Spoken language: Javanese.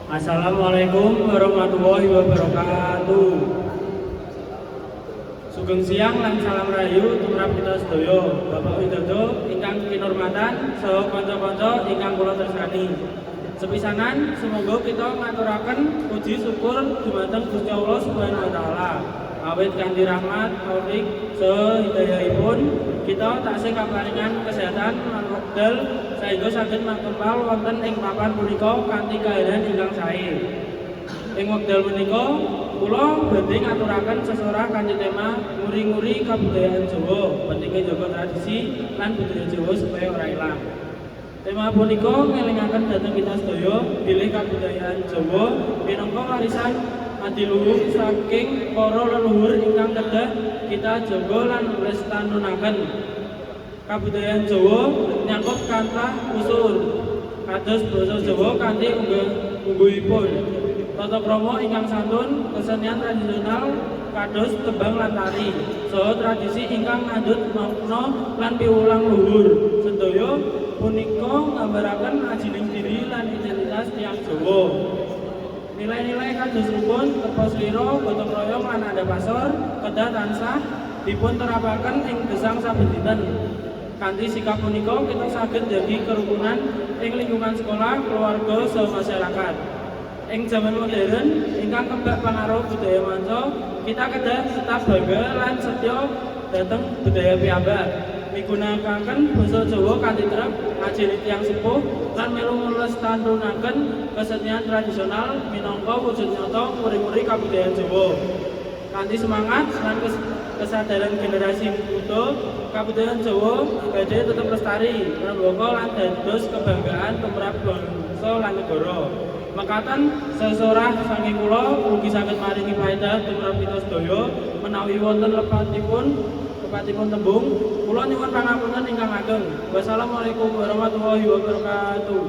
Assalamualaikum warahmatullahi wabarakatuh. Sugeng siang lan salam rahayu tumrap kita sedaya. Bapak Widodo ingkang kinurmatan saha kanca-kanca ingkang kula tresnani. Sepisanan semoga kita ngaturaken puji syukur dumateng Gusti Allah Subhanahu wa taala. Awit kanthi rahmat, taufik, saha hidayahipun kita taksih kaparingan kesehatan lan wekdal sehingga saged makempal wonten ing papan punika kanthi kaedahan ingkang sae. Ing wekdal menika kula badhe ngaturaken sesorah kanthi tema nguri-nguri kabudayaan Jawa, pentingé jaga tradisi lan budaya Jawa supaya ora ilang. Tema punika ngelingaken dhateng kita sedaya bilih kabudayaan Jawa minangka warisan adiluhur saking para leluhur ingkang kedah kita jaga lan lestanunaken. Kabudayaan Jawa nyangkup kathah unsur kados basa Jawa kanthi ungguhipun tata krama ingkang santun, kesenian tradisional kados tembang lan tari, saha tradisi ingkang ngandhut makna lan piwulang luhur. Sedaya punika nggambaraken ajining diri lan identitas tiyang Jawa. Nilai-nilai kadosipun tepa slira, gotong royong lan andhapasor kedah tansah dipun terapaken ing gesang saben dinten. Kanthi sikap punika kita saged njagi kerukunan ing lingkungan sekolah, keluarga, saha masyarakat. Ing zaman modern ingkang kebak pangaruh budaya manca, kita kedah tetap bangga lan setya dhateng budaya piyambak. Migunakaken basa Jawa kanthi trep, ngajeni tiyang sepuh lan melu nglestarenaken kesenian tradisional minangka wujud nyata nguri-nguri kabudayaan Jawa. Kanthi semangat lan kesadaran generasi muda, kabudayaan Jawa badhe tetep lestari, ngrembaka lan dados kebanggaan tumrap bangsa lan negara. Mekaten sesorah saking kula ugi saged maringi paedah tumrap kita sedaya menawi wonten lepatipun tembung kula nyuwun pangapunten ingkang ageng. Wassalamualaikum warahmatullahi wabarakatuh.